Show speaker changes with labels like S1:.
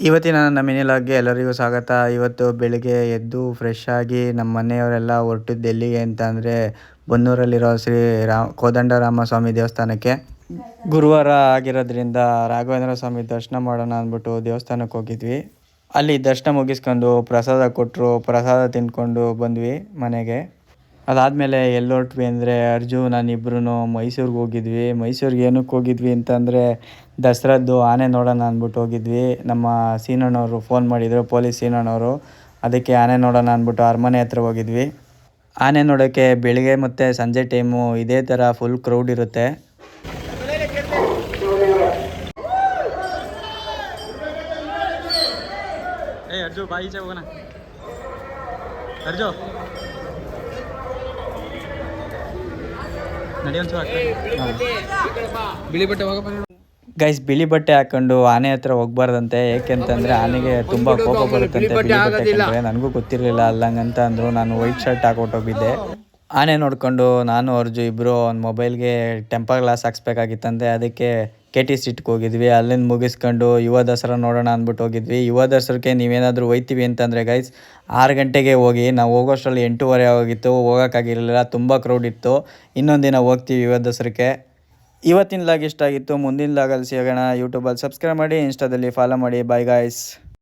S1: ಇವತ್ತಿನ ನನ್ನ ಮಿನಿ ಲಾಗ್ಗೆ ಎಲ್ಲರಿಗೂ ಸ್ವಾಗತ. ಇವತ್ತು ಬೆಳಿಗ್ಗೆ ಎದ್ದು ಫ್ರೆಶ್ ಆಗಿ ನಮ್ಮ ಮನೆಯವರೆಲ್ಲ ಹೊರಟಿದ್ದು ಎಲ್ಲಿಗೆ ಅಂತ ಅಂದರೆ ಬನ್ನೂರಲ್ಲಿರೋ ಶ್ರೀ ಕೋದಂಡರಾಮ ಸ್ವಾಮಿ ದೇವಸ್ಥಾನಕ್ಕೆ. ಗುರುವಾರ ಆಗಿರೋದ್ರಿಂದ ರಾಘವೇಂದ್ರ ಸ್ವಾಮಿ ದರ್ಶನ ಮಾಡೋಣ ಅಂದ್ಬಿಟ್ಟು ದೇವಸ್ಥಾನಕ್ಕೆ ಹೋಗಿದ್ವಿ. ಅಲ್ಲಿ ದರ್ಶನ ಮುಗಿಸ್ಕೊಂಡು ಪ್ರಸಾದ ಕೊಟ್ಟರು, ಪ್ರಸಾದ ತಿಂದ್ಕೊಂಡು ಬಂದ್ವಿ ಮನೆಗೆ. ಅದಾದಮೇಲೆ ಎಲ್ಲಿ ಹೊರಟ್ವಿ ಅಂದರೆ ನಾನಿಬ್ಬರೂ ಮೈಸೂರಿಗೆ ಹೋಗಿದ್ವಿ. ಮೈಸೂರಿಗೆ ಏನಕ್ಕೆ ಹೋಗಿದ್ವಿ ಅಂತಂದರೆ ದಸರಾದ್ದು ಆನೆ ನೋಡೋಣ ಅಂದ್ಬಿಟ್ಟು ಹೋಗಿದ್ವಿ. ನಮ್ಮ ಸೀನಣ್ಣವರು ಫೋನ್ ಮಾಡಿದರು, ಪೊಲೀಸ್ ಸೀನಣ್ಣವರು. ಅದಕ್ಕೆ ಆನೆ ನೋಡೋಣ ಅಂದ್ಬಿಟ್ಟು ಅರಮನೆ ಹತ್ರ ಹೋಗಿದ್ವಿ. ಆನೆ ನೋಡೋಕ್ಕೆ ಬೆಳಿಗ್ಗೆ ಮತ್ತು ಸಂಜೆ ಟೈಮು ಇದೇ ಥರ ಫುಲ್ ಕ್ರೌಡ್ ಇರುತ್ತೆ. ಅರ್ಜು ಬಾಯಿಚೆ ಹೋಗೋಣ. ಅರ್ಜು ಗೈಸ್, ಬಿಳಿ ಬಟ್ಟೆ ಹಾಕೊಂಡು ಆನೆ ಹತ್ರ ಹೋಗ್ಬಾರ್ದಂತೆ. ಏಕೆಂತಂದರೆ ಆನೆಗೆ ತುಂಬ ಕೋಪ ಬರುತ್ತಂತೆ ಬಿಳಿ ಬಟ್ಟೆ ಹಾಕೊಂಡ್ರೆ. ನನಗೂ ಗೊತ್ತಿರಲಿಲ್ಲ ಅಲ್ಲಂಗಂತ ಅಂದರು. ನಾನು ವೈಟ್ ಶರ್ಟ್ ಹಾಕೊಟ್ಟೋಗಿದ್ದೆ. ಆನೆ ನೋಡಿಕೊಂಡು ನಾನು ಅರ್ಜು ಇಬ್ಬರು ಒಂದು ಮೊಬೈಲ್ಗೆ ಟೆಂಪರ್ ಗ್ಲಾಸ್ ಹಾಕ್ಸ್ಬೇಕಾಗಿತ್ತಂತೆ. ಅದಕ್ಕೆ KT ಸ್ಟ್ರೀಟ್ಗೆ ಹೋಗಿದ್ವಿ. ಅಲ್ಲಿಂದ ಮುಗಿಸ್ಕೊಂಡು ಯುವ ದಸರಾ ನೋಡೋಣ ಅಂದ್ಬಿಟ್ಟು ಹೋಗಿದ್ವಿ. ಯುವ ದಸರಕ್ಕೆ ನೀವೇನಾದರೂ ಹೋಯ್ತೀವಿ ಅಂತಂದರೆ ಗೈಸ್ 6 ಗಂಟೆಗೆ ಹೋಗಿ. ನಾವು ಹೋಗೋಷ್ಟರಲ್ಲಿ 8:30 ಆಗಿತ್ತು. ಹೋಗೋಕ್ಕಾಗಿರಲಿಲ್ಲ, ತುಂಬ ಕ್ರೌಡ್ ಇತ್ತು. ಇನ್ನೊಂದು ದಿನ ಹೋಗ್ತೀವಿ ಯುವ ದಸರಕ್ಕೆ. ಇವತ್ತಿನ ಲಾಗ್ ಇಷ್ಟ ಆಗಿತ್ತು. ಮುಂದಿನ ಲಾಗಲ್ಲಿ ಸಿಗೋಣ. ಯೂಟ್ಯೂಬಲ್ಲಿ ಸಬ್ಸ್ಕ್ರೈಬ್ ಮಾಡಿ, ಇನ್ಸ್ಟಾದಲ್ಲಿ ಫಾಲೋ ಮಾಡಿ. Bye guys.